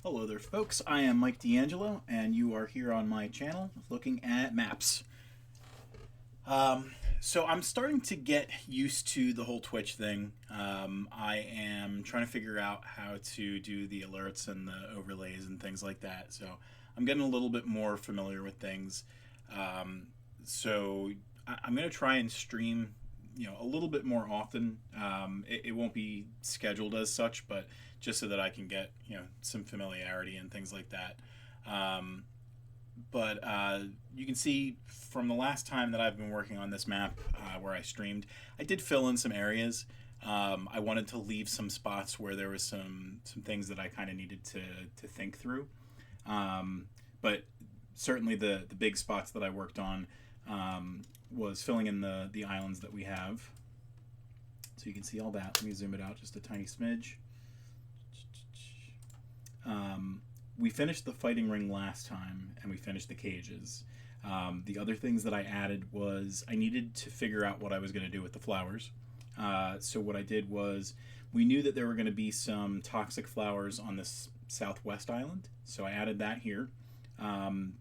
Hello there, folks. I am Mike D'Angelo, and you are here on my channel looking at maps. So I'm starting to get used to the whole Twitch thing. I am trying to figure out how to do the alerts and the overlays and things like that. So I'm getting a little bit more familiar with things. I'm going to try and stream, a little bit more often. It won't be scheduled as such, but just so that I can get, some familiarity and things like that. But you can see from the last time that I've been working on this map where I streamed, I did fill in some areas. I wanted to leave some spots where there was some things that I kind of needed to think through. But certainly the big spots that I worked on was filling in the islands that we have. So you can see all that. Let me zoom it out just a tiny smidge. We finished the fighting ring last time, and we finished the cages. The other things that I added was I needed to figure out what I was going to do with the flowers. So what I did was we knew that there were going to be some toxic flowers on this southwest island, so I added that here.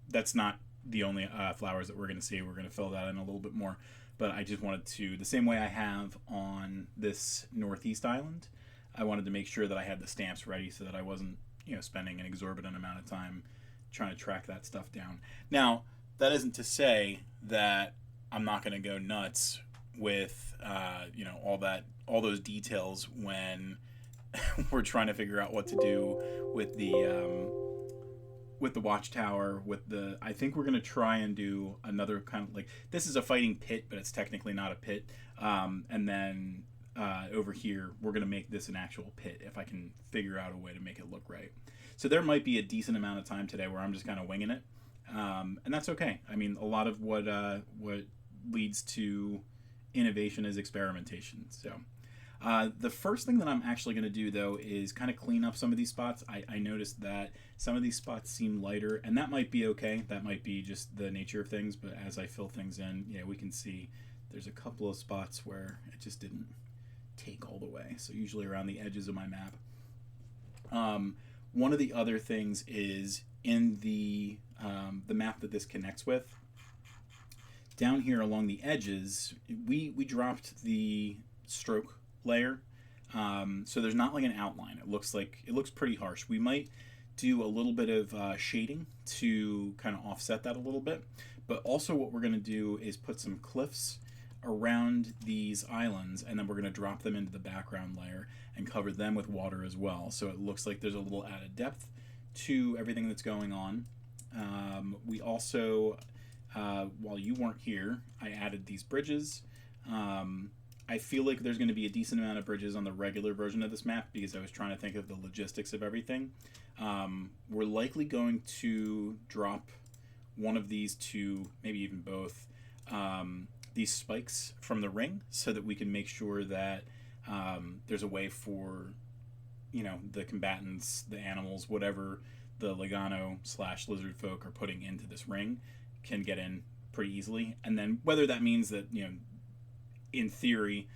That's not the only flowers that we're going to see. We're going to fill that in a little bit more, but I just wanted to, the same way I have on this northeast island, I wanted to make sure that I had the stamps ready so that I wasn't spending an exorbitant amount of time trying to track that stuff down. Now, that isn't to say that I'm not going to go nuts with, all those details when we're trying to figure out what to do with the watchtower. I think we're going to try and do another kind of this is a fighting pit, but it's technically not a pit. And then over here, we're going to make this an actual pit if I can figure out a way to make it look right. So there might be a decent amount of time today where I'm just kind of winging it. And that's okay. I mean, a lot of what leads to innovation is experimentation. So the first thing that I'm actually going to do, though, is kind of clean up some of these spots. I noticed that some of these spots seem lighter, and that might be okay. That might be just the nature of things. But as I fill things in, we can see there's a couple of spots where it just didn't take all the way, so usually around the edges of my map. One of the other things is in the map that this connects with, down here along the edges, we dropped the stroke layer, so there's not like an outline. It looks pretty harsh. We might do a little bit of shading to kind of offset that a little bit, but also what we're going to do is put some cliffs around these islands, and then we're going to drop them into the background layer and cover them with water as well, so it looks like there's a little added depth to everything that's going on. We also, while you weren't here, I added these bridges. I feel like there's going to be a decent amount of bridges on the regular version of this map because I was trying to think of the logistics of everything. We're likely going to drop one of these two, maybe even both, these spikes from the ring so that we can make sure that there's a way for the combatants, the animals, whatever the Logano / lizard folk are putting into this ring can get in pretty easily. And then whether that means that in theory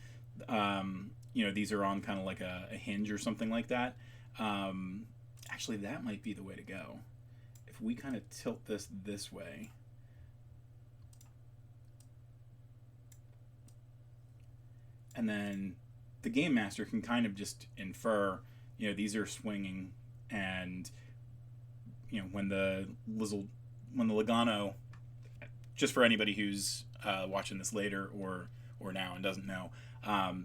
these are on kind of like a hinge or something like that, actually that might be the way to go. If we kind of tilt this way, and then the game master can kind of just infer, these are swinging, and when the Logano, just for anybody who's watching this later or now and doesn't know,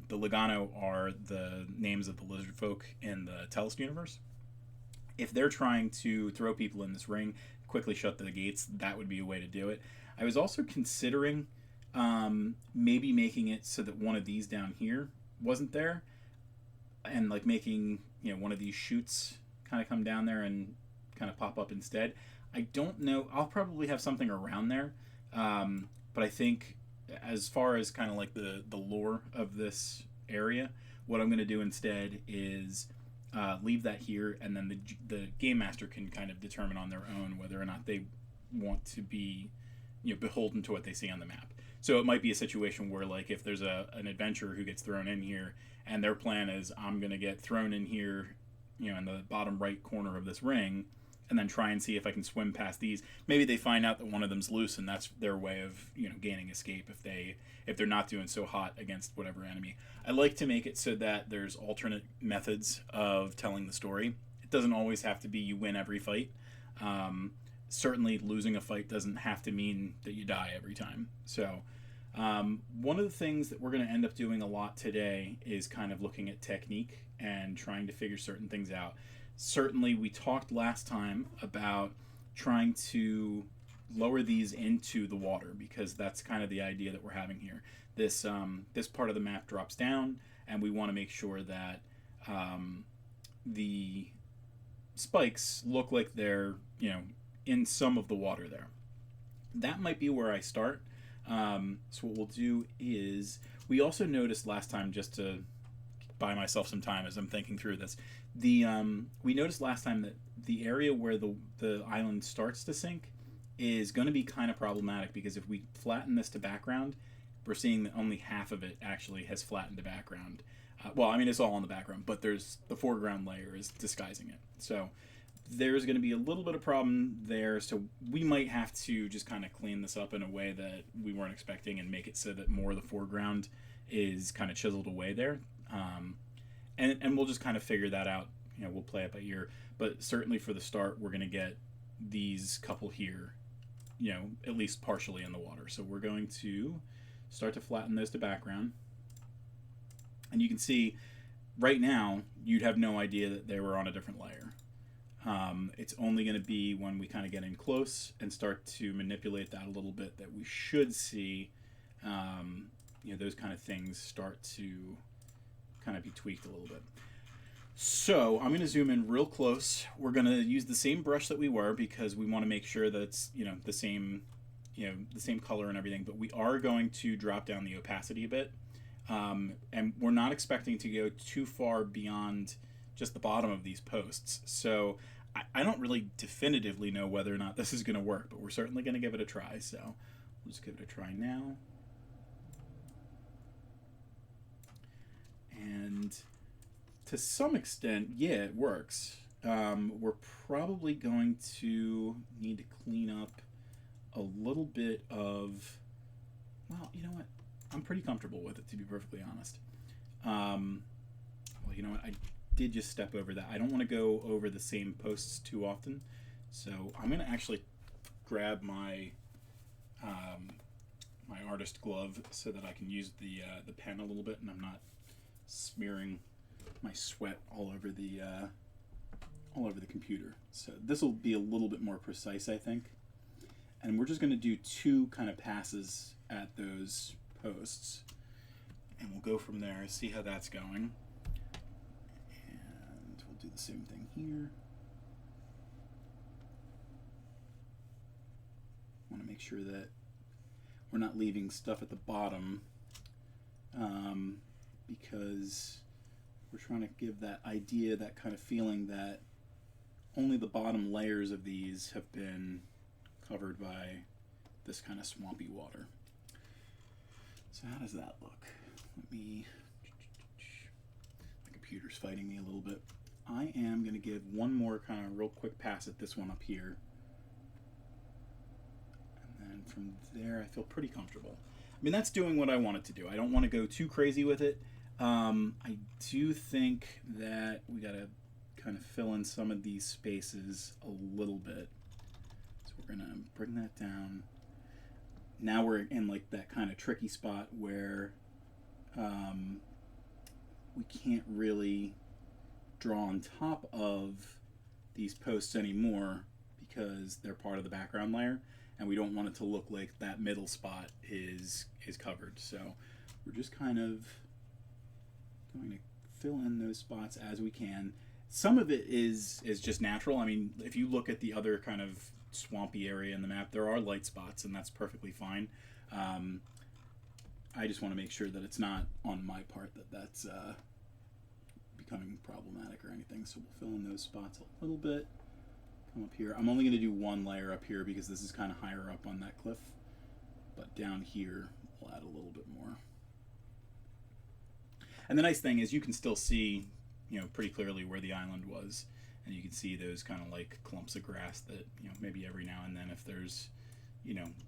the Logano are the names of the lizard folk in the Tellus universe. If they're trying to throw people in this ring, quickly shut the gates, that would be a way to do it. I was also considering maybe making it so that one of these down here wasn't there, and making one of these chutes kind of come down there and kind of pop up instead. I don't know. I'll probably have something around there, but I think as far as kind of the lore of this area, what I'm going to do instead is leave that here, and then the game master can kind of determine on their own whether or not they want to be beholden to what they see on the map. So it might be a situation where if there's an adventurer who gets thrown in here and their plan is I'm going to get thrown in here in the bottom right corner of this ring, and then try and see if I can swim past these. Maybe they find out that one of them's loose, and that's their way of gaining escape if they're not doing so hot against whatever enemy. I like to make it so that there's alternate methods of telling the story. It doesn't always have to be you win every fight. Certainly, losing a fight doesn't have to mean that you die every time. So, one of the things that we're going to end up doing a lot today is kind of looking at technique and trying to figure certain things out. Certainly, we talked last time about trying to lower these into the water, because that's kind of the idea that we're having here. This part of the map drops down, and we want to make sure that the spikes look like they're in some of the water there. That might be where I start. So what we'll do is, we also noticed last time, just to buy myself some time as I'm thinking through this, we noticed last time that the area where the island starts to sink is going to be kind of problematic, because if we flatten this to background, we're seeing that only half of it actually has flattened to background. Well, I mean, it's all on the background, but there's the foreground layer is disguising it. So there's going to be a little bit of problem there. So we might have to just kind of clean this up in a way that we weren't expecting, and make it so that more of the foreground is kind of chiseled away there. And we'll just kind of figure that out. We'll play it by ear. But certainly for the start, we're going to get these couple here, at least partially in the water. So we're going to start to flatten those to background. And you can see right now, you'd have no idea that they were on a different layer. It's only going to be when we kind of get in close and start to manipulate that a little bit that we should see those kind of things start to kind of be tweaked a little bit. So I'm going to zoom in real close. We're going to use the same brush that we were, because we want to make sure that it's the same color and everything, but we are going to drop down the opacity a bit. And we're not expecting to go too far beyond just the bottom of these posts. So I don't really definitively know whether or not this is going to work, but we're certainly going to give it a try. So we'll just give it a try now. And to some extent, yeah, it works. We're probably going to need to clean up a little bit of, well, you know what? I'm pretty comfortable with it, to be perfectly honest. Well, you know what? I did just step over that. I don't want to go over the same posts too often. So I'm going to actually grab my my artist glove so that I can use the pen a little bit, and I'm not smearing my sweat all over the computer. So this will be a little bit more precise, I think. And we're just going to do two kind of passes at those posts, and we'll go from there, see how that's going. And we'll do the same thing here. Want to make sure that we're not leaving stuff at the bottom, because we're trying to give that idea, that kind of feeling that only the bottom layers of these have been covered by this kind of swampy water. So how does that look? My computer's fighting me a little bit. I am going to give one more kind of real quick pass at this one up here. And then from there, I feel pretty comfortable. I mean, that's doing what I want it to do. I don't want to go too crazy with it. I do think that we got to kind of fill in some of these spaces a little bit. So we're going to bring that down. Now we're in like that kind of tricky spot where we can't really draw on top of these posts anymore, because they're part of the background layer, and we don't want it to look like that middle spot is covered. So we're just kind of going to fill in those spots as we can. Some of it is just natural. I mean, if you look at the other kind of swampy area in the map, there are light spots, and that's perfectly fine. I just want to make sure that it's not on my part that's becoming problematic or anything. So we'll fill in those spots a little bit. Come up here. I'm only going to do one layer up here because this is kind of higher up on that cliff. But down here, we'll add a little bit more. And the nice thing is you can still see pretty clearly where the island was, and you can see those kind of like clumps of grass that maybe every now and then, if there's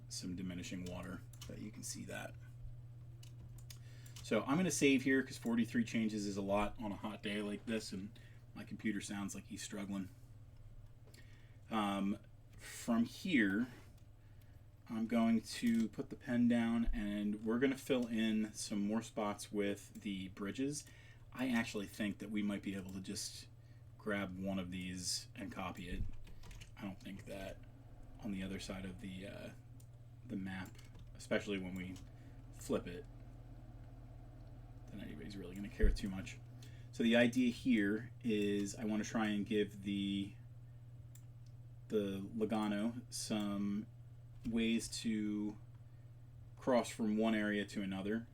some diminishing water, that you can see that. So I'm going to save here because 43 changes is a lot on a hot day like this, and my computer sounds like he's struggling. From here, I'm going to put the pen down, and we're going to fill in some more spots with the bridges. I actually think that we might be able to just grab one of these and copy it. I don't think that on the other side of the map, especially when we flip it, then anybody's really going to care too much. So the idea here is I want to try and give the Logano some ways to cross from one area to another.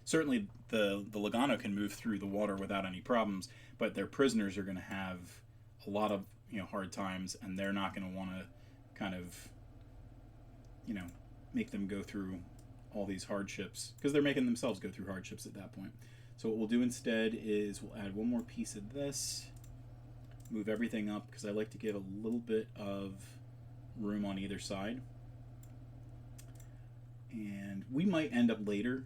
Certainly the Logano can move through the water without any problems, but their prisoners are going to have a lot of hard times, and they're not going to want to kind of make them go through all these hardships, because they're making themselves go through hardships at that point. So what we'll do instead is we'll add one more piece of this, move everything up, because I like to give a little bit of room on either side. And we might end up later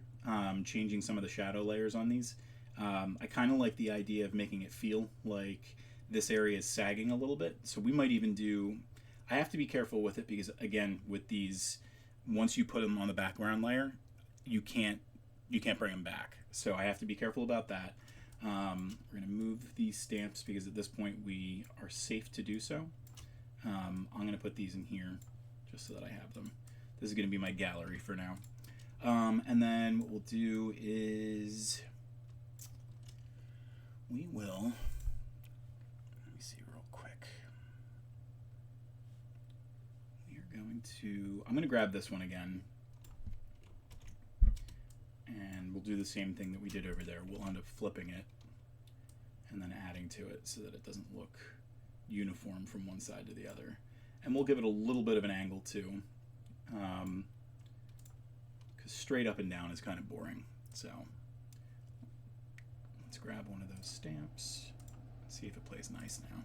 changing some of the shadow layers on these. I kind of like the idea of making it feel like this area is sagging a little bit, so we might even do, I have to be careful with it because, again, with these, once you put them on the background layer, you can't bring them back. So I have to be careful about that. We're going to move these stamps because at this point we are safe to do so. I'm going to put these in here just so that I have them. This is going to be my gallery for now. And then what we'll do is we will, let me see real quick. I'm going to grab this one again, and we'll do the same thing that we did over there. We'll end up flipping it and then adding to it so that it doesn't look uniform from one side to the other. And we'll give it a little bit of an angle too, because straight up and down is kind of boring. So let's grab one of those stamps, see if it plays nice now.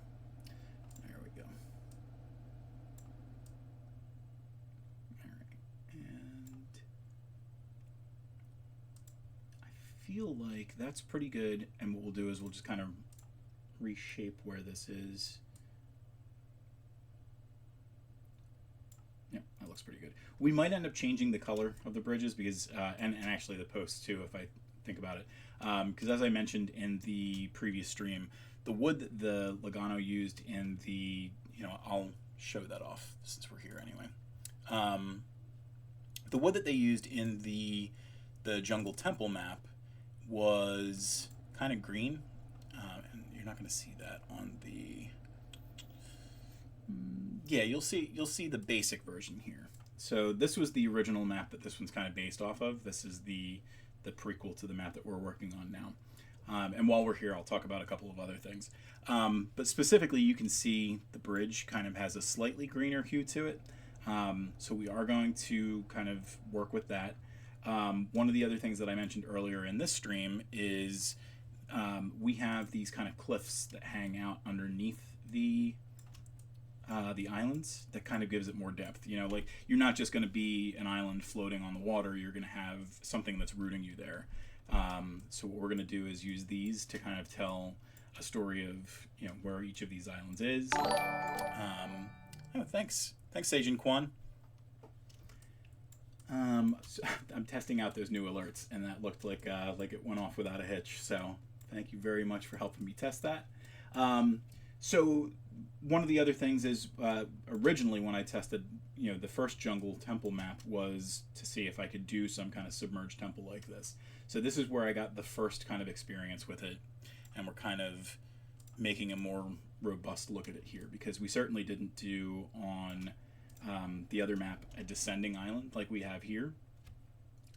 There we go. Feel like that's pretty good, and what we'll do is we'll just kind of reshape where this is. Yep, that looks pretty good. We might end up changing the color of the bridges because, and actually the posts too, if I think about it, because as I mentioned in the previous stream, the wood that the Logano used in the, I'll show that off since we're here anyway. The wood that they used in the Jungle Temple map was kind of green, and you're not going to see that on the, yeah, you'll see the basic version here. So this was the original map that this one's kind of based off of. This is the prequel to the map that we're working on now. And while we're here, I'll talk about a couple of other things. But specifically, you can see the bridge kind of has a slightly greener hue to it. So we are going to kind of work with that. One of the other things that I mentioned earlier in this stream is we have these kind of cliffs that hang out underneath the islands that kind of gives it more depth. Like you're not just going to be an island floating on the water, you're going to have something that's rooting you there. So what we're going to do is use these to kind of tell a story of where each of these islands is. Oh, thanks Seijin Kwan. So I'm testing out those new alerts, and that looked like it went off without a hitch. So thank you very much for helping me test that. So one of the other things is originally when I tested the first Jungle Temple map was to see if I could do some kind of submerged temple like this. So this is where I got the first kind of experience with it, and we're kind of making a more robust look at it here, because we certainly didn't do on the other map a descending island like we have here.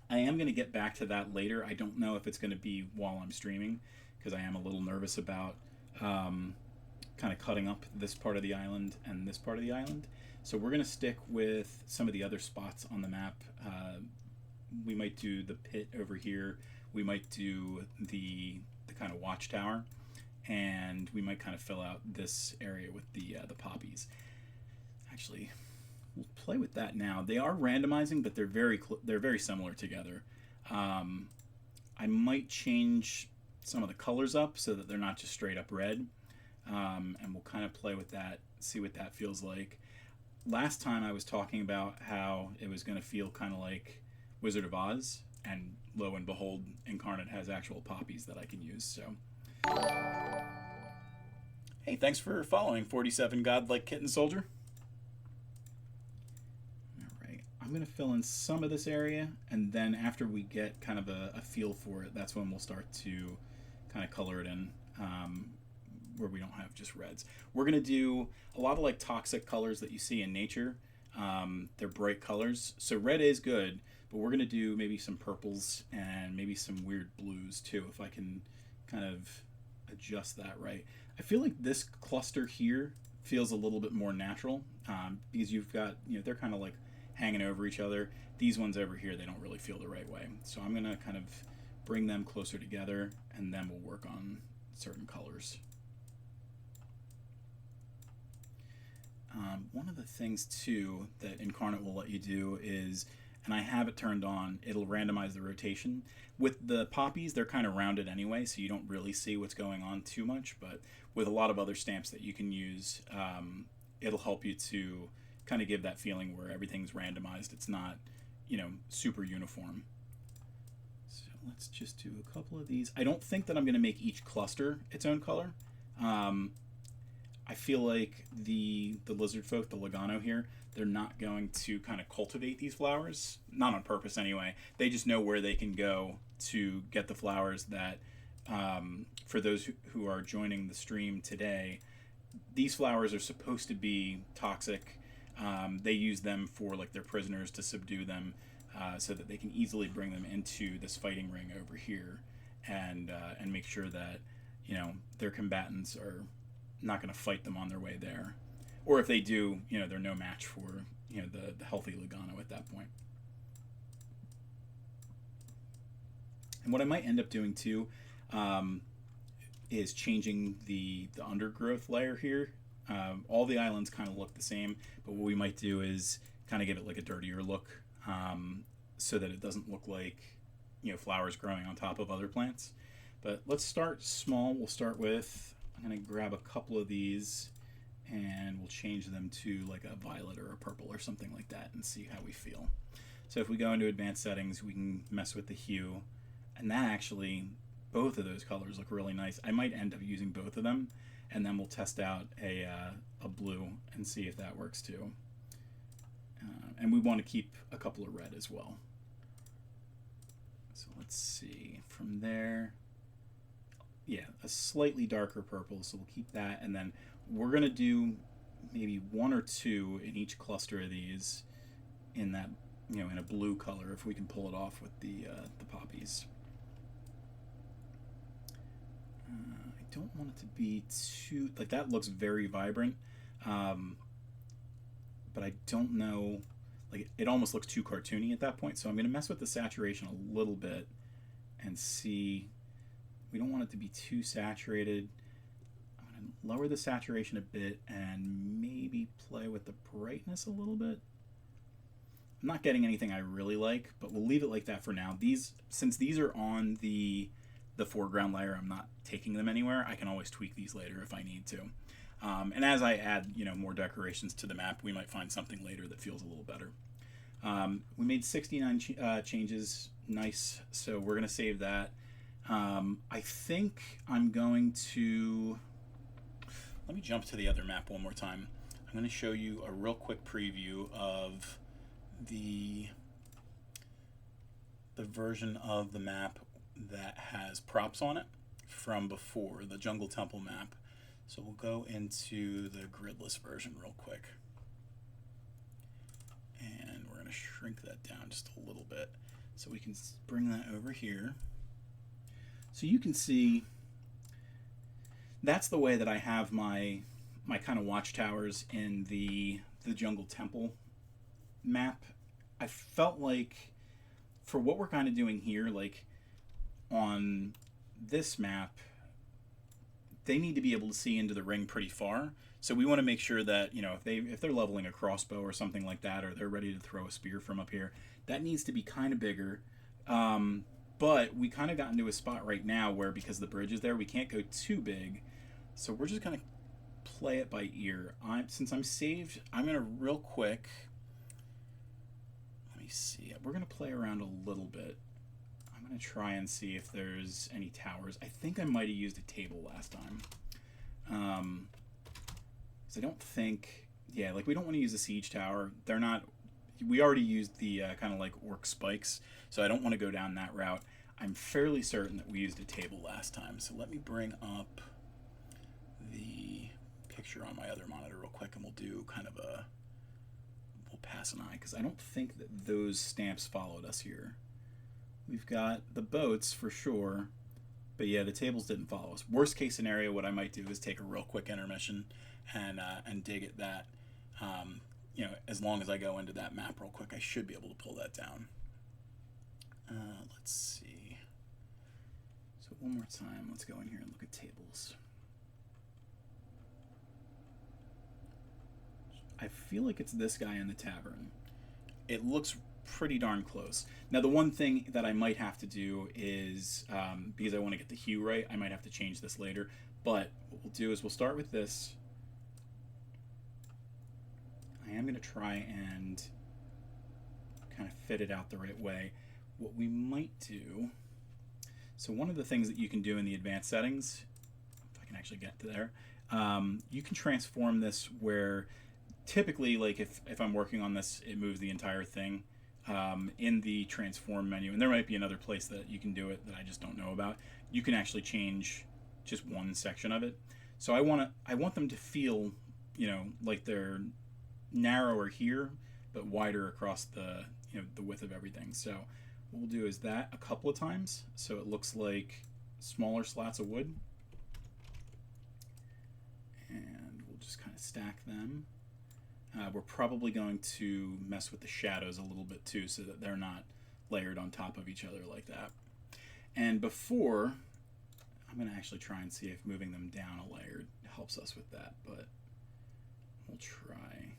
I am going to get back to that later. I don't know if it's going to be while I'm streaming, because I am a little nervous about kind of cutting up this part of the island and this part of the island. So we're going to stick with some of the other spots on the map. We might do the pit over here. We might do the kind of watchtower. and we might kind of fill out this area with the poppies. Actually, we'll play with that now. They are randomizing, but they're very similar together. I might change some of the colors up so that they're not just straight up red, and we'll kind of play with that, see what that feels like. Last time I was talking about how it was going to feel kind of like Wizard of Oz, and lo and behold, Inkarnate has actual poppies that I can use. So, hey, thanks for following 47 Godlike Kitten Soldier. Alright, I'm going to fill in some of this area, and then after we get kind of a feel for it, that's when we'll start to kind of color it in, where we don't have just reds. We're going to do a lot of like toxic colors that you see in nature. They're bright colors, so red is good, but we're going to do maybe some purples and maybe some weird blues too, if I can kind of adjust that right. I feel like this cluster here feels a little bit more natural, because you've got, they're kind of like hanging over each other. These ones over here, they don't really feel the right way. So I'm going to kind of bring them closer together, and then we'll work on certain colors. One of the things too that Inkarnate will let you do is, and I have it turned on, it'll randomize the rotation. With the poppies, they're kind of rounded anyway, so you don't really see what's going on too much, but with a lot of other stamps that you can use, it'll help you to kind of give that feeling where everything's randomized. It's not, super uniform. So let's just do a couple of these. I don't think that I'm going to make each cluster its own color. I feel like the lizard folk, the Logano here, they're not going to kind of cultivate these flowers, not on purpose anyway. They just know where they can go to get the flowers that, for those who are joining the stream today, these flowers are supposed to be toxic. They use them for like their prisoners to subdue them, so that they can easily bring them into this fighting ring over here, and make sure that their combatants are not going to fight them on their way there, or if they do, they're no match for the healthy Logano at that point. And what I might end up doing too, is changing the undergrowth layer here. All the islands kind of look the same, but what we might do is kind of give it like a dirtier look, so that it doesn't look like flowers growing on top of other plants. But let's start small. We'll start with, I'm going to grab a couple of these and we'll change them to like a violet or a purple or something like that and see how we feel. So if we go into advanced settings, we can mess with the hue, and that actually, both of those colors look really nice. I might end up using both of them, and then we'll test out a blue and see if that works too. And we want to keep a couple of red as well. So let's see, from there, yeah, a slightly darker purple, so we'll keep that, and then we're going to do maybe one or two in each cluster of these in that, in a blue color, if we can pull it off with the poppies. I don't want it to be too, like, that looks very vibrant, but I don't know, like, it almost looks too cartoony at that point, so I'm going to mess with the saturation a little bit and see. We don't want it to be too saturated. I'm going to lower the saturation a bit and maybe play with the brightness a little bit. I'm not getting anything I really like, but we'll leave it like that for now. Since these are on the foreground layer, I'm not taking them anywhere. I can always tweak these later if I need to. And as I add, more decorations to the map, we might find something later that feels a little better. We made 69 changes. Nice. So we're going to save that. I think I'm going to, let me jump to the other map one more time. I'm going to show you a real quick preview of the version of the map that has props on it from before, the Jungle Temple map. So we'll go into the gridless version real quick. And we're going to shrink that down just a little bit so we can bring that over here. So you can see that's the way that I have my kind of watchtowers in the Jungle Temple map. I felt like for what we're kind of doing here, like on this map, they need to be able to see into the ring pretty far. So we want to make sure that, you know, if they're leveling a crossbow or something like that, or they're ready to throw a spear from up here, that needs to be kind of bigger. But we kind of got into a spot right now where, because the bridge is there, we can't go too big. So we're just gonna play it by ear. Since I'm saved, I'm gonna real quick. Let me see. We're gonna play around a little bit. I'm gonna try and see if there's any towers. I think I might have used a table last time. So I don't think, yeah, like we don't want to use a siege tower. They're not. We already used the kind of like orc spikes, so I don't want to go down that route. I'm fairly certain that we used a table last time. So let me bring up the picture on my other monitor real quick, and we'll do kind of a, we'll pass an eye, because I don't think that those stamps followed us here. We've got the boats for sure, but yeah, the tables didn't follow us. Worst case scenario, what I might do is take a real quick intermission and dig at that. You know, as long as I go into that map real quick, I should be able to pull that down. Let's see. So one more time, let's go in here and look at tables. I feel like it's this guy in the tavern. It looks pretty darn close. Now, the one thing that I might have to do is, because I want to get the hue right, I might have to change this later. But what we'll do is we'll start with this. I am going to try and kind of fit it out the right way. What we might do, so one of the things that you can do in the advanced settings, if I can actually get to there, you can transform this where typically, like if I'm working on this, it moves the entire thing in the transform menu, and there might be another place that you can do it that I just don't know about. You can actually change just one section of it. So I want them to feel, you know, like they're narrower here but wider across the, you know, the width of everything. So what we'll do is that a couple of times so it looks like smaller slats of wood, and we'll just kind of stack them. We're probably going to mess with the shadows a little bit too, so that they're not layered on top of each other like that. And before, I'm going to actually try and see if moving them down a layer helps us with that, but we'll try.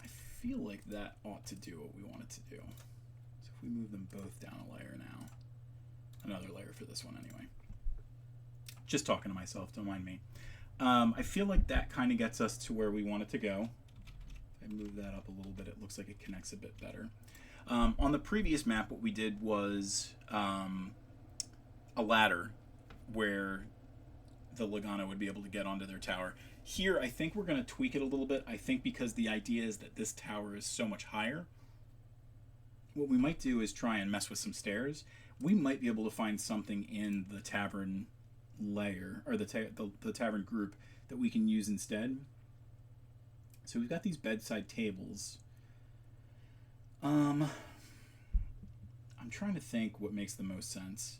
I feel like that ought to do what we want it to do. So if we move them both down a layer now, another layer for this one anyway. Just talking to myself, don't mind me. I feel like that kind of gets us to where we want it to go. If I move that up a little bit, it looks like it connects a bit better. On the previous map, what we did was a ladder where the Lagana would be able to get onto their tower. Here, I think we're going to tweak it a little bit. I think because the idea is that this tower is so much higher, what we might do is try and mess with some stairs. We might be able to find something in the tavern layer, or the tavern group, that we can use instead. So we've got these bedside tables. I'm trying to think what makes the most sense.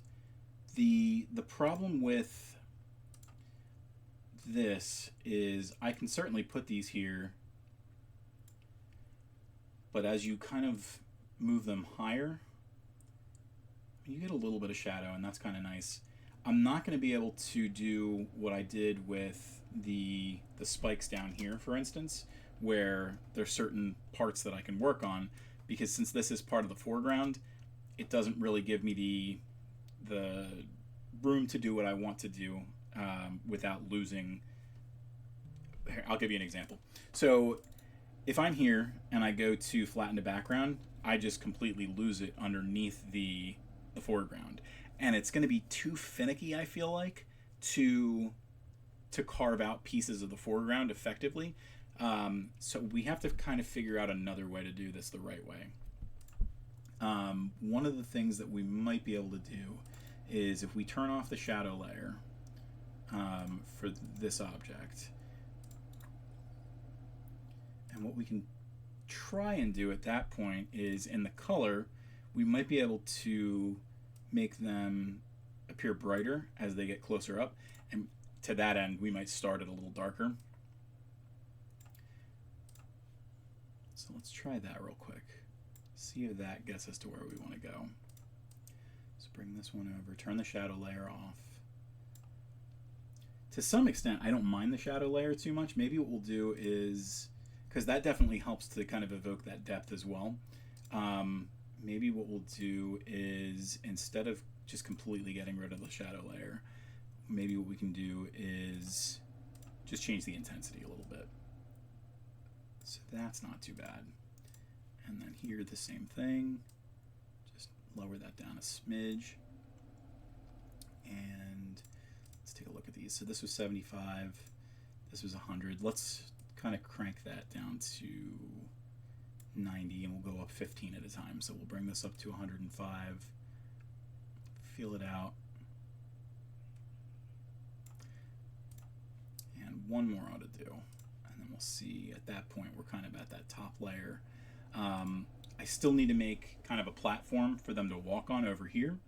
The problem with this is I can certainly put these here, but as you kind of move them higher, you get a little bit of shadow, and that's kind of nice. I'm not going to be able to do what I did with the spikes down here, for instance, where there's certain parts that I can work on, because since this is part of the foreground, it doesn't really give me the room to do what I want to do without losing. Here, I'll give you an example. So if I'm here and I go to flatten the background, I just completely lose it underneath the foreground. And it's going to be too finicky, I feel like, to carve out pieces of the foreground effectively. So we have to kind of figure out another way to do this the right way. One of the things that we might be able to do is if we turn off the shadow layer for this object, and what we can try and do at that point is in the color, we might be able to make them appear brighter as they get closer up, and to that end we might start it a little darker. So let's try that real quick, see if that gets us to where we want to go. So bring this one over, turn the shadow layer off. To some extent, I don't mind the shadow layer too much. Maybe what we'll do is, because that definitely helps to kind of evoke that depth as well. Maybe what we'll do is, instead of just completely getting rid of the shadow layer, maybe what we can do is just change the intensity a little bit. So that's not too bad. And then here, the same thing. Just lower that down a smidge. And let's take a look at these. So this was 75. This was 100. Let's kind of crank that down to 90, and we'll go up 15 at a time. So we'll bring this up to 105. Feel it out. And one more ought to do. And then we'll see at that point we're kind of at that top layer. I still need to make kind of a platform for them to walk on over here.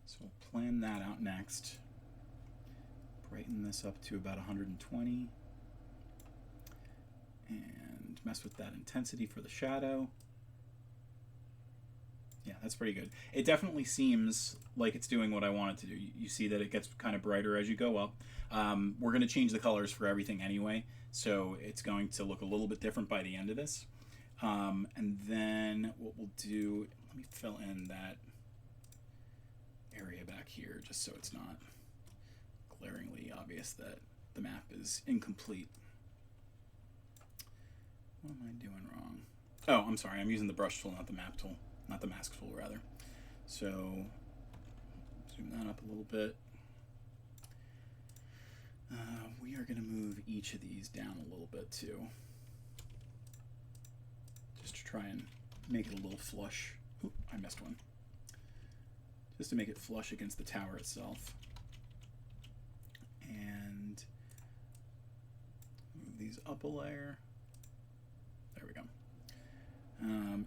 So we'll plan that out next. Brighten this up to about 120. And mess with that intensity for the shadow. Yeah, that's pretty good. It definitely seems like it's doing what I want it to do. You see that it gets kind of brighter as you go up. We're going to change the colors for everything anyway, so it's going to look a little bit different by the end of this. And then what we'll do, let me fill in that area back here just so it's not glaringly obvious that the map is incomplete. What am I doing wrong? Oh, I'm sorry. I'm using the brush tool, not the map tool. Not the mask tool, rather. So, zoom that up a little bit. We are going to move each of these down a little bit, too. Just to try and make it a little flush. Oop, I missed one. Just to make it flush against the tower itself. And move these up a layer. There we go.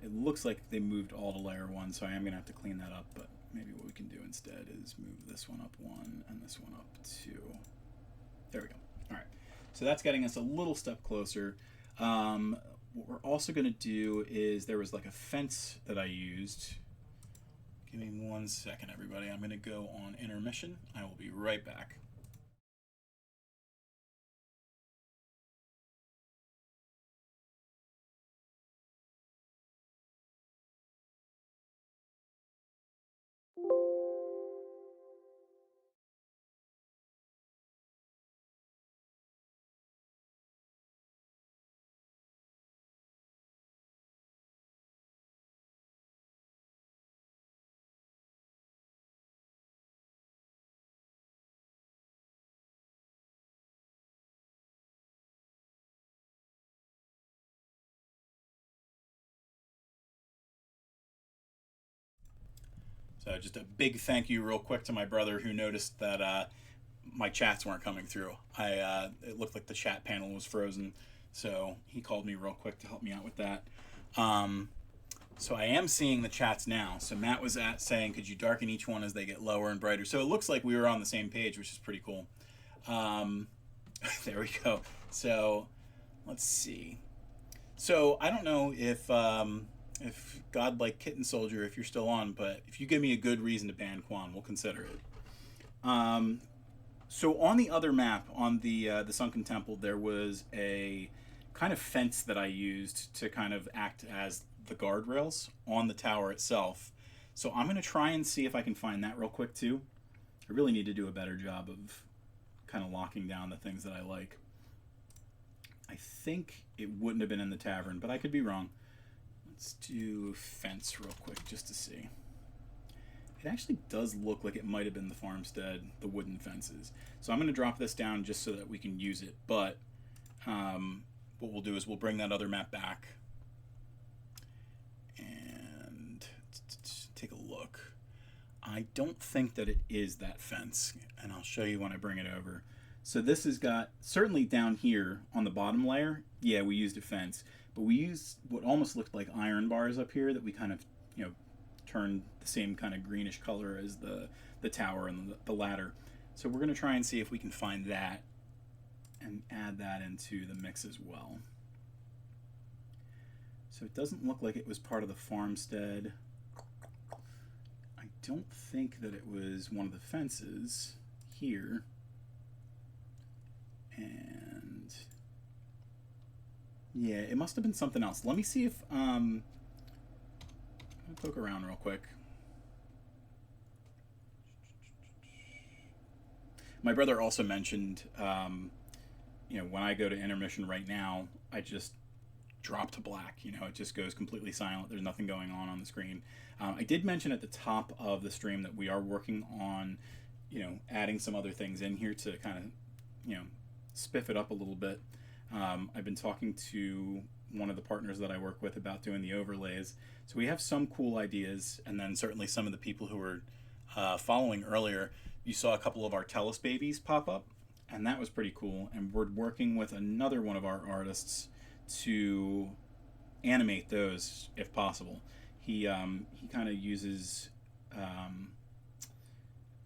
It looks like they moved all to layer 1, so I am going to have to clean that up, but maybe what we can do instead is move this one up 1 and this one up 2. There we go. All right. So that's getting us a little step closer. What we're also going to do is, there was like a fence that I used. Give me 1 second, everybody. I'm going to go on intermission. I will be right back. So just a big thank you real quick to my brother who noticed that my chats weren't coming through. It looked like the chat panel was frozen, so he called me real quick to help me out with that. So I am seeing the chats now. So Matt was saying, could you darken each one as they get lower and brighter? So it looks like we were on the same page, which is pretty cool. There we go. So let's see. So I don't know if Godlike Kitten Soldier, if you're still on, but if you give me a good reason to ban Quan, we'll consider it. So on the other map, on the Sunken Temple, there was a kind of fence that I used to kind of act as the guardrails on the tower itself. So I'm going to try and see if I can find that real quick too. I really need to do a better job of kind of locking down the things that I like. I think it wouldn't have been in the tavern, but I could be wrong. Let's do fence real quick just to see. It actually does look like it might have been the farmstead, the wooden fences. So I'm going to drop this down just so that we can use it. But what we'll do is we'll bring that other map back and take a look. I don't think that it is that fence, and I'll show you when I bring it over. So this has got, certainly down here on the bottom layer, yeah, we used a fence, but we used what almost looked like iron bars up here that we kind of, you know, turned the same kind of greenish color as the tower and the ladder. So we're going to try and see if we can find that and add that into the mix as well. So it doesn't look like it was part of the farmstead. I don't think that it was one of the fences here. And yeah, it must have been something else. Let me see if I'm gonna poke around real quick. My brother also mentioned, you know, when I go to intermission right now, I just drop to black. You know, it just goes completely silent. There's nothing going on the screen. I did mention at the top of the stream that we are working on, you know, adding some other things in here to kind of, you know, spiff it up a little bit. I've been talking to one of the partners that I work with about doing the overlays. So we have some cool ideas, and then certainly some of the people who were following earlier, you saw a couple of our Tellus babies pop up, and that was pretty cool. And we're working with another one of our artists to animate those if possible. He kind of uses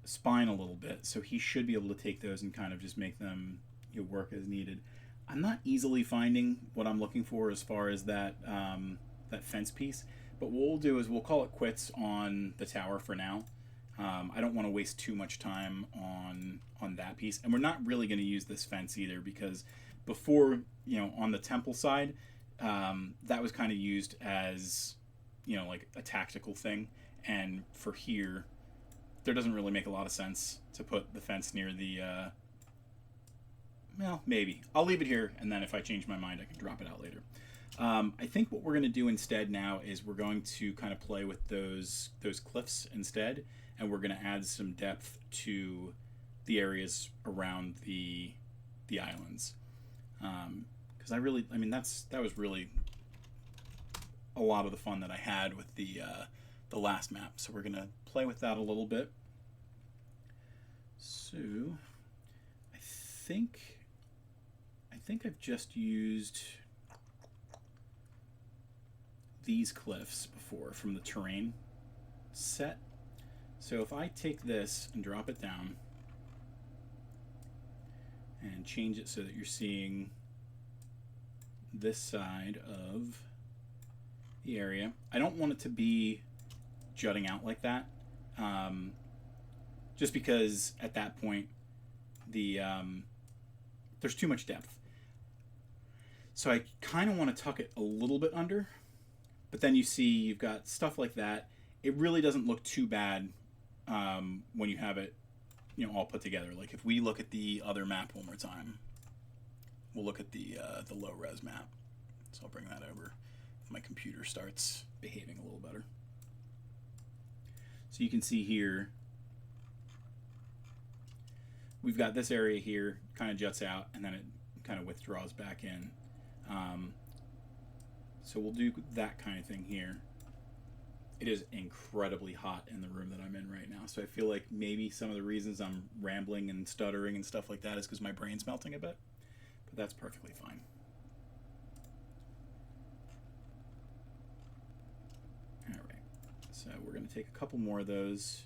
spine a little bit, so he should be able to take those and kind of just make them, you know, work as needed. I'm not easily finding what I'm looking for as far as that that fence piece, but what we'll do is we'll call it quits on the tower for now. I don't want to waste too much time on that piece, and we're not really going to use this fence either, because before, you know, on the temple side, that was kind of used as, you know, like a tactical thing, and for here, there doesn't really make a lot of sense to put the fence near the well, maybe I'll leave it here, and then if I change my mind I can drop it out later. I think what we're going to do instead now is we're going to kind of play with those cliffs instead, and we're going to add some depth to the areas around the islands, because I mean that was really a lot of the fun that I had with the last map. So we're going to play with that a little bit. So I think I've just used these cliffs before from the terrain set. So if I take this and drop it down and change it so that you're seeing this side of the area, I don't want it to be jutting out like that, just because at that point there's too much depth. So I kind of want to tuck it a little bit under, but then you see you've got stuff like that. It really doesn't look too bad when you have it, you know, all put together. Like if we look at the other map one more time, we'll look at the low res map. So I'll bring that over if my computer starts behaving a little better. So you can see here, we've got this area here, kind of juts out, and then it kind of withdraws back in. So we'll do that kind of thing here. It is incredibly hot in the room that I'm in right now, so I feel like maybe some of the reasons I'm rambling and stuttering and stuff like that is because my brain's melting a bit, but that's perfectly fine. All right, so we're going to take a couple more of those,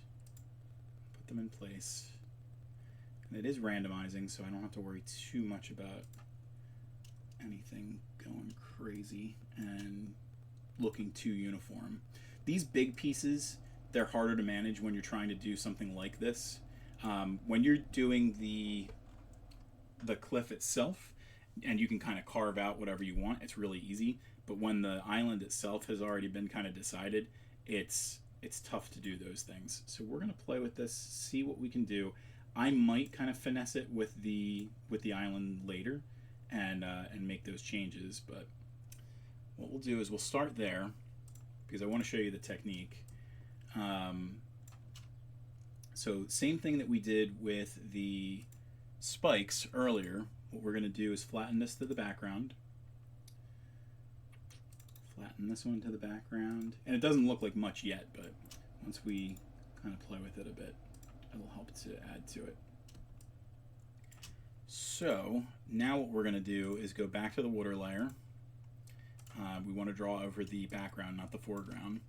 put them in place, and it is randomizing, so I don't have to worry too much about anything going crazy and looking too uniform. These big pieces, they're harder to manage when you're trying to do something like this. When you're doing the cliff itself, and you can kind of carve out whatever you want, it's really easy. But when the island itself has already been kind of decided, it's tough to do those things. So we're going to play with this, see what we can do. I might kind of finesse it with the island later, and make those changes. But what we'll do is we'll start there, because I want to show you the technique. So same thing that we did with the spikes earlier. What we're going to do is flatten this to the background. Flatten this one to the background. And it doesn't look like much yet, but once we kind of play with it a bit, it'll help to add to it. So now what we're going to do is go back to the water layer. We want to draw over the background, not the foreground.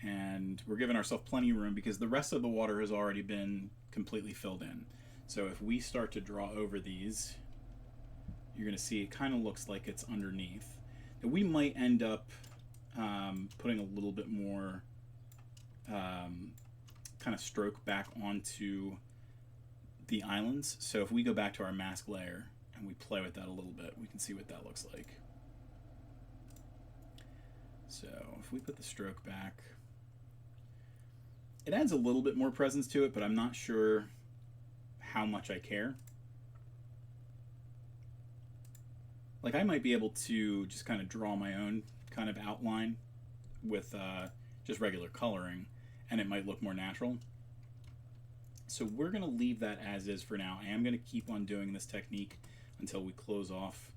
And we're giving ourselves plenty of room because the rest of the water has already been completely filled in. So if we start to draw over these, you're going to see it kind of looks like it's underneath. Now we might end up putting a little bit more kind of stroke back onto the islands. So if we go back to our mask layer and we play with that a little bit, we can see what that looks like. So if we put the stroke back, it adds a little bit more presence to it, but I'm not sure how much I care. Like, I might be able to just kind of draw my own kind of outline with just regular coloring, and it might look more natural. So we're going to leave that as is for now. I am going to keep on doing this technique until we close off,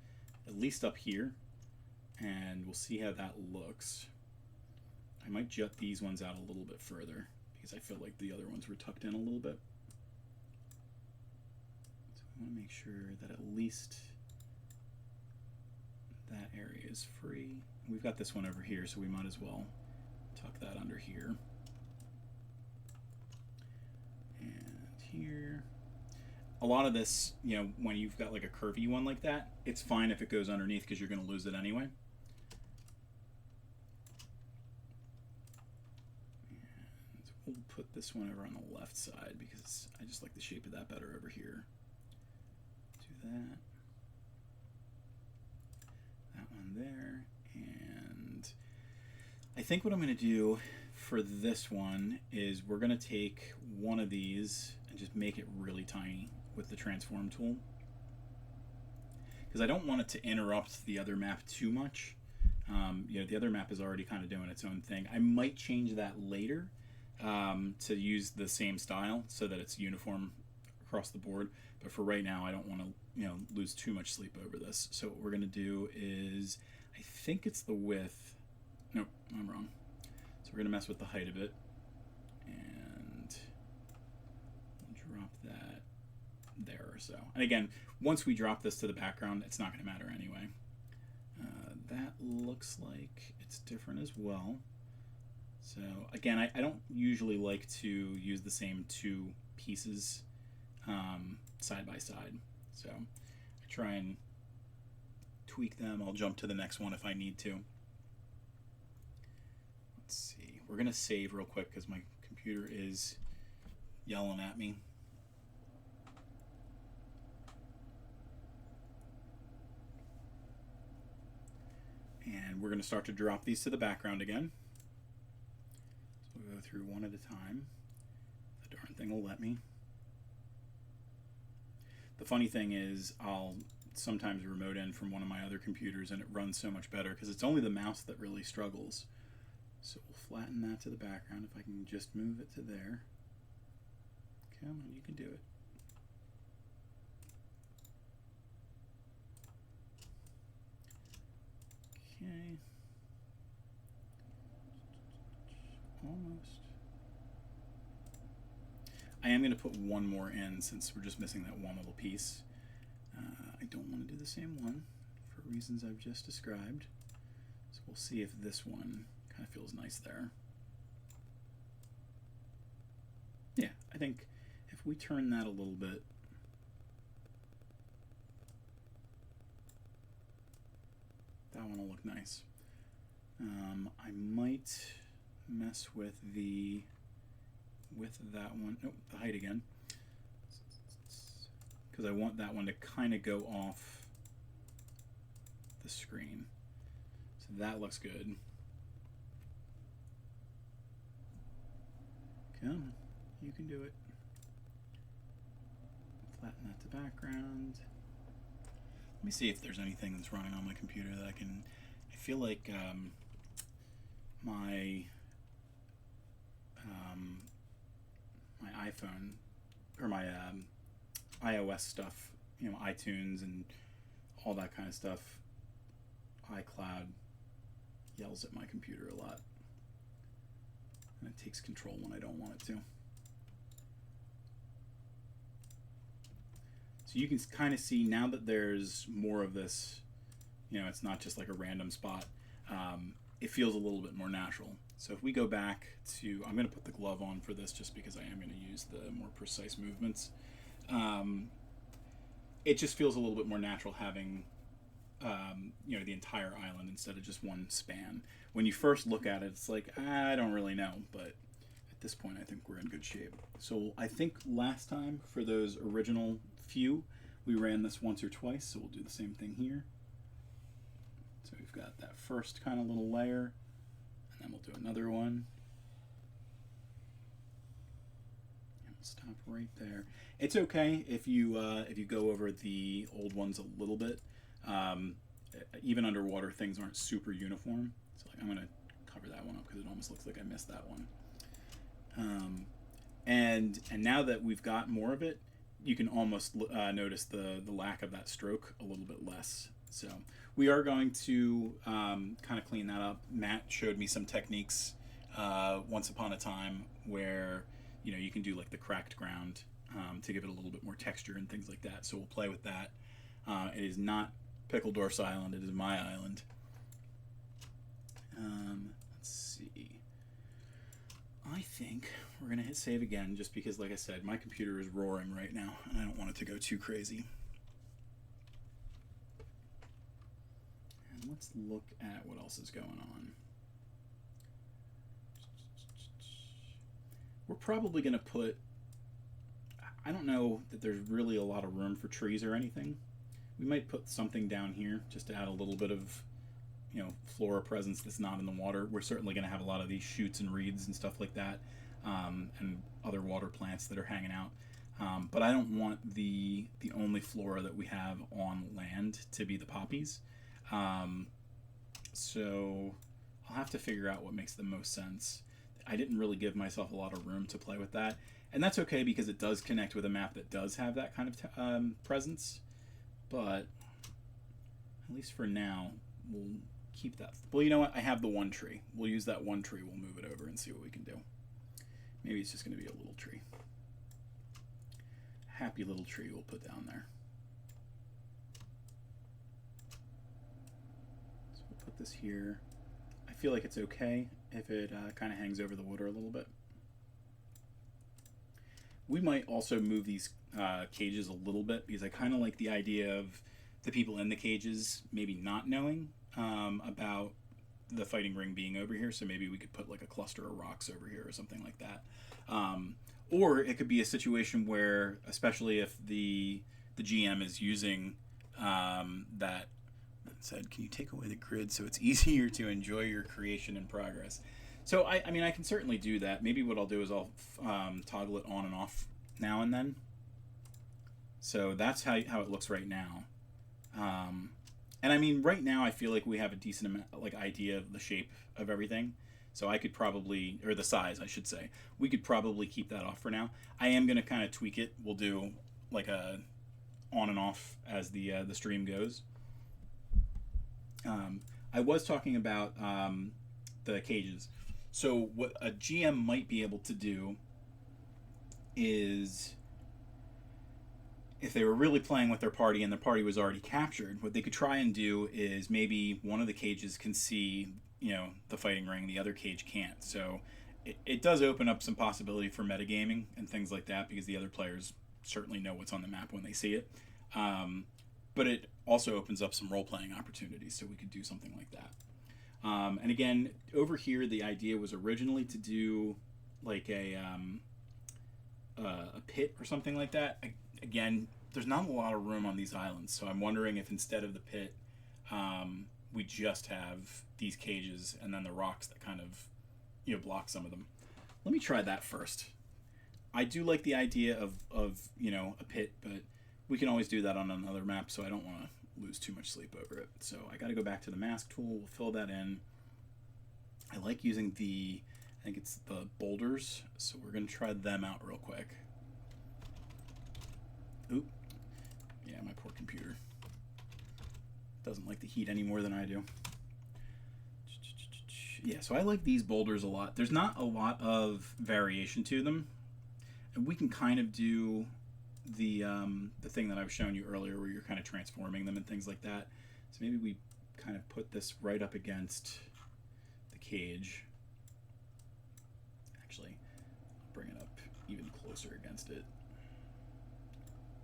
at least up here, and we'll see how that looks. I might jut these ones out a little bit further because I feel like the other ones were tucked in a little bit. So I want to make sure that at least that area is free. We've got this one over here, so we might as well tuck that under here. And here. A lot of this, you know, when you've got like a curvy one like that, it's fine if it goes underneath because you're going to lose it anyway. And we'll put this one over on the left side because I just like the shape of that better over here. Do that. That one there. And I think what I'm going to do for this one is we're going to take one of these and just make it really tiny with the transform tool, because I don't want it to interrupt the other map too much. You know, the other map is already kind of doing its own thing. I might change that later to use the same style so that it's uniform across the board, but for right now I don't want to, you know, lose too much sleep over this. So what we're going to do is, I think it's the width. Nope, I'm wrong. So we're going to mess with the height of it and drop that there or so. And again, once we drop this to the background, it's not going to matter anyway. That looks like it's different as well. So again, I don't usually like to use the same two pieces side by side. So I try and tweak them. I'll jump to the next one if I need to. Let's see. We're going to save real quick because my computer is yelling at me. And we're going to start to drop these to the background again. So we'll go through one at a time. The darn thing will let me. The funny thing is, I'll sometimes remote in from one of my other computers and it runs so much better because it's only the mouse that really struggles. So we'll flatten that to the background. If I can just move it to there. Come on, you can do it. Okay. Almost. I am going to put one more in since we're just missing that one little piece. I don't want to do the same one for reasons I've just described. So we'll see if this one kind of feels nice there. Yeah, I think if we turn that a little bit, that one will look nice. I might mess with that one. Nope, the height again. Because I want that one to kind of go off the screen. So that looks good. Come on, you can do it. Flatten that to background. Let me see if there's anything that's running on my computer that I can. I feel like my iPhone or my iOS stuff, you know, iTunes and all that kind of stuff, iCloud yells at my computer a lot, and it takes control when I don't want it to. So you can kind of see now that there's more of this, you know, it's not just like a random spot. It feels a little bit more natural. So if we go back to, I'm going to put the glove on for this just because I am going to use the more precise movements. It just feels a little bit more natural having, you know, the entire island instead of just one span. When you first look at it, it's like, I don't really know, but At this point, I think we're in good shape. So I think last time for those original few, we ran this once or twice, so we'll do the same thing here. So we've got that first kind of little layer, and then we'll do another one. And we'll stop right there. It's okay if you go over the old ones a little bit. Even underwater, things aren't super uniform. So like, I'm going to cover that one up because it almost looks like I missed that one. And now that we've got more of it, you can almost notice the lack of that stroke a little bit less. So we are going to kind of clean that up. Matt showed me some techniques once upon a time where you can do like the cracked ground to give it a little bit more texture and things like that. So we'll play with that. It is not Pickledorf's island. It is my island. Let's see. I think we're going to hit save again just because, like I said, my computer is roaring right now and I don't want it to go too crazy. And let's look at what else is going on. We're probably going to put... I don't know that there's really a lot of room for trees or anything. We might put something down here just to add a little bit of flora presence that's not in the water. We're certainly going to have a lot of these shoots and reeds and stuff like that, and other water plants that are hanging out. But I don't want the only flora that we have on land to be the poppies. So I'll have to figure out what makes the most sense. I didn't really give myself a lot of room to play with that. And that's okay because it does connect with a map that does have that kind of presence. But at least for now, we'll keep that. Well, you know what? I have the one tree. We'll use that one tree. We'll move it over and see what we can do. Maybe it's just going to be a little tree. Happy little tree we'll put down there. So we'll put this here. I feel like it's okay if it kind of hangs over the water a little bit. We might also move these cages a little bit because I kind of like the idea of the people in the cages maybe not knowing about the fighting ring being over here. So maybe we could put like a cluster of rocks over here or something like that. Or it could be a situation where, especially if the GM is using that said, can you take away the grid so it's easier to enjoy your creation and progress? So I mean, I can certainly do that. Maybe what I'll do is I'll toggle it on and off now and then. So that's how it looks right now. And I mean, right now I feel like we have a decent amount, idea of the shape of everything. So I could probably, or the size, I should say. We could probably keep that off for now. I am going to kind of tweak it. We'll do like a on and off as the stream goes. I was talking about the cages. So what a GM might be able to do is, if they were really playing with their party and the party was already captured, what they could try and do is maybe one of the cages can see, the fighting ring, the other cage can't. So it does open up some possibility for metagaming and things like that because the other players certainly know what's on the map when they see it. But it also opens up some role-playing opportunities, so we could do something like that. And again, over here, the idea was originally to do like a pit or something like that. Again, there's not a lot of room on these islands, so I'm wondering if instead of the pit, we just have these cages and then the rocks that kind of, block some of them. Let me try that first. I do like the idea of a pit, but we can always do that on another map, so I don't want to lose too much sleep over it. So I got to go back to the mask tool. We'll fill that in. I like using I think it's the boulders, so we're going to try them out real quick. Oop. Yeah, my poor computer doesn't like the heat any more than I do. Yeah, so I like these boulders a lot. There's not a lot of variation to them, and we can kind of do the thing that I was showing you earlier where you're kind of transforming them and things like that. So maybe we kind of put this right up against the cage. Actually, I'll bring it up even closer against it.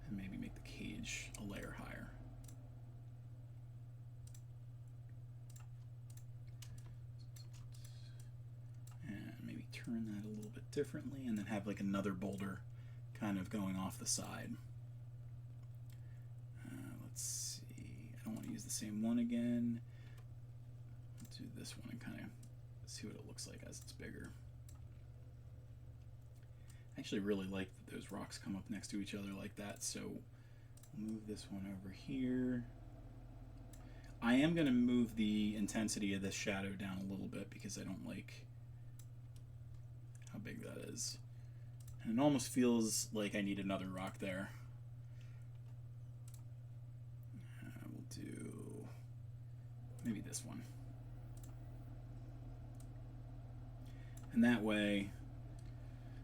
And maybe make the cage a layer higher. And maybe turn that a little bit differently, and then have like another boulder kind of going off the side. Let's see. I don't want to use the same one again. Let's do this one and kind of see what it looks like as it's bigger. I actually really like that those rocks come up next to each other like that, so we'll move this one over here. I am going to move the intensity of this shadow down a little bit because I don't like how big that is. And it almost feels like I need another rock there. We'll do maybe this one. And that way,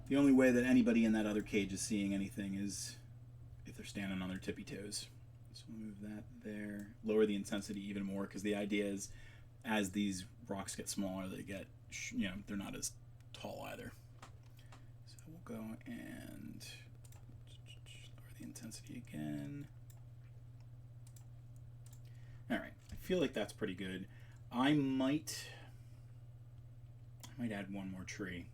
the only way that anybody in that other cage is seeing anything is if they're standing on their tippy toes. So we'll move that there. Lower the intensity even more, because the idea is as these rocks get smaller, they get, they're not as tall either. So we'll go and lower the intensity again. All right, I feel like that's pretty good. I might add one more tree.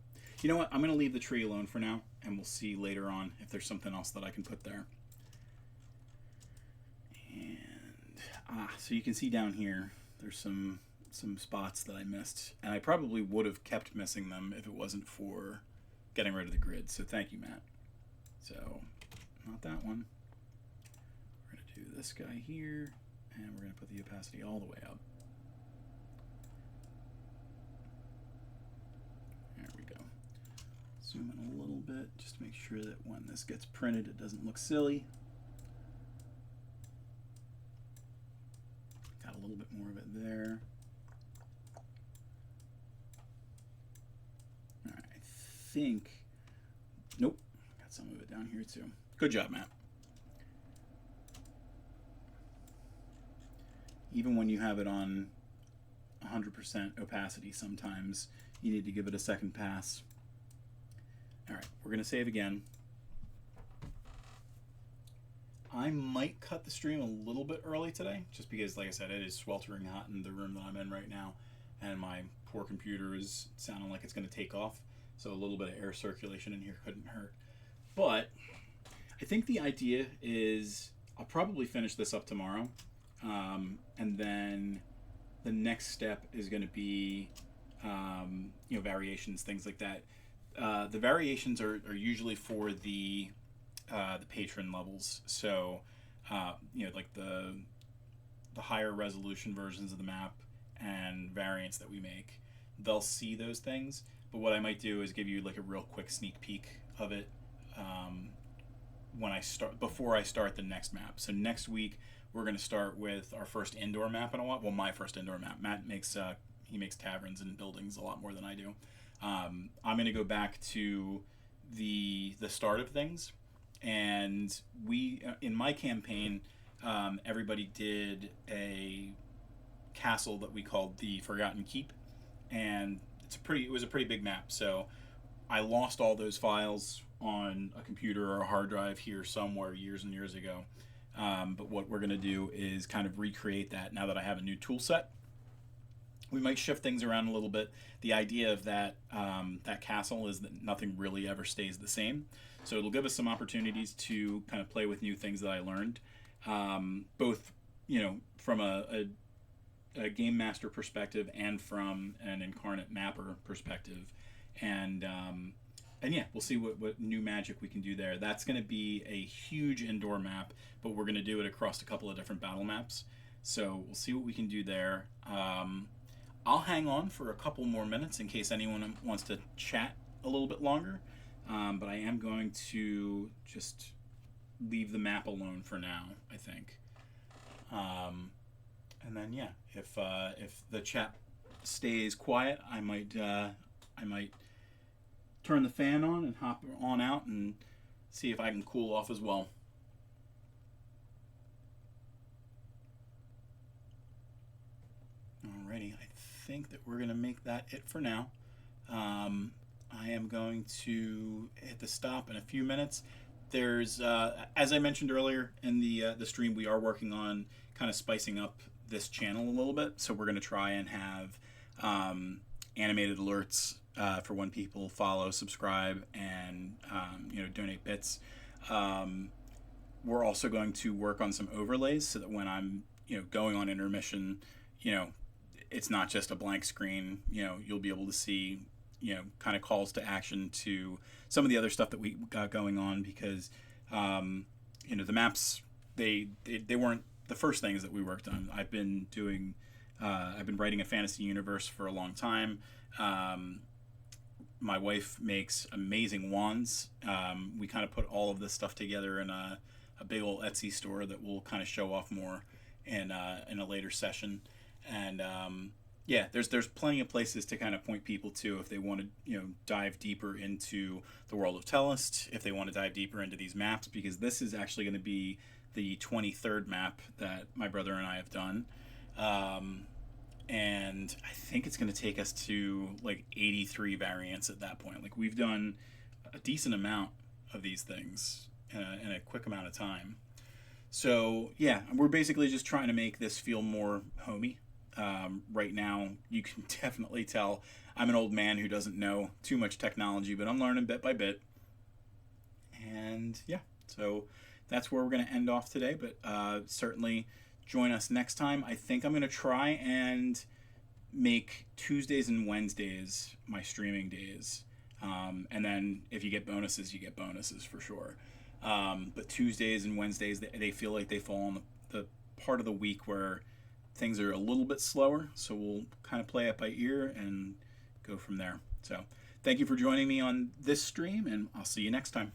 You know what? I'm going to leave the tree alone for now, and we'll see later on if there's something else that I can put there. And so you can see down here, there's some spots that I missed, and I probably would have kept missing them if it wasn't for getting rid of the grid. So thank you, Matt. So not that one. We're going to do this guy here, and we're going to put the opacity all the way up. There we go. Zoom in a little bit just to make sure that when this gets printed, it doesn't look silly. Got a little bit more of it there. All right, I think, nope, got some of it down here too. Good job, Matt. Even when you have it on 100% opacity, sometimes you need to give it a second pass. All right, we're going to save again. I might cut the stream a little bit early today, just because, like I said, it is sweltering hot in the room that I'm in right now, and my poor computer is sounding like it's going to take off, so a little bit of air circulation in here couldn't hurt. But I think the idea is I'll probably finish this up tomorrow, and then the next step is going to be variations, things like that. The variations are usually for the patron levels, so like the higher resolution versions of the map and variants that we make, they'll see those things. But what I might do is give you like a real quick sneak peek of it before I start the next map. So next week we're going to start with our first indoor map in a while. Well, my first indoor map. Matt makes he makes taverns and buildings a lot more than I do. I'm going to go back to the start of things, and we in my campaign, everybody did a castle that we called the Forgotten Keep, and it was a pretty big map. So I lost all those files on a computer or a hard drive here somewhere years and years ago. But what we're going to do is kind of recreate that now that I have a new tool set. We might shift things around a little bit. The idea of that castle is that nothing really ever stays the same. So it'll give us some opportunities to kind of play with new things that I learned, both from a game master perspective and from an Inkarnate mapper perspective, and yeah, we'll see what new magic we can do there. That's going to be a huge indoor map, but we're going to do it across a couple of different battle maps. So we'll see what we can do there. I'll hang on for a couple more minutes in case anyone wants to chat a little bit longer, but I am going to just leave the map alone for now, I think. And then yeah, if the chat stays quiet, I might turn the fan on and hop on out and see if I can cool off as well. Alrighty, I think that we're going to make that it for now. I am going to hit the stop in a few minutes. There's, as I mentioned earlier in the stream, we are working on kind of spicing up this channel a little bit. So we're going to try and have animated alerts for when people follow, subscribe, and donate bits. We're also going to work on some overlays so that when I'm going on intermission, it's not just a blank screen. You'll be able to see kind of calls to action to some of the other stuff that we got going on, because the maps, they weren't the first things that we worked on. I've been writing a fantasy universe for a long time. My wife makes amazing wands. We kind of put all of this stuff together in a big old Etsy store that we'll kind of show off more in a later session. And there's plenty of places to kind of point people to if they want to dive deeper into the world of Tellest, if they want to dive deeper into these maps, because this is actually going to be the 23rd map that my brother and I have done. And I think it's going to take us to like 83 variants at that point. Like, we've done a decent amount of these things in a quick amount of time. So yeah, we're basically just trying to make this feel more homey. Right now, you can definitely tell I'm an old man who doesn't know too much technology, but I'm learning bit by bit. And yeah, so that's where we're going to end off today, but certainly join us next time. I think I'm going to try and make Tuesdays and Wednesdays my streaming days. And then if you get bonuses, you get bonuses for sure. But Tuesdays and Wednesdays, they feel like they fall on the part of the week where things are a little bit slower. So we'll kind of play it by ear and go from there. So thank you for joining me on this stream, and I'll see you next time.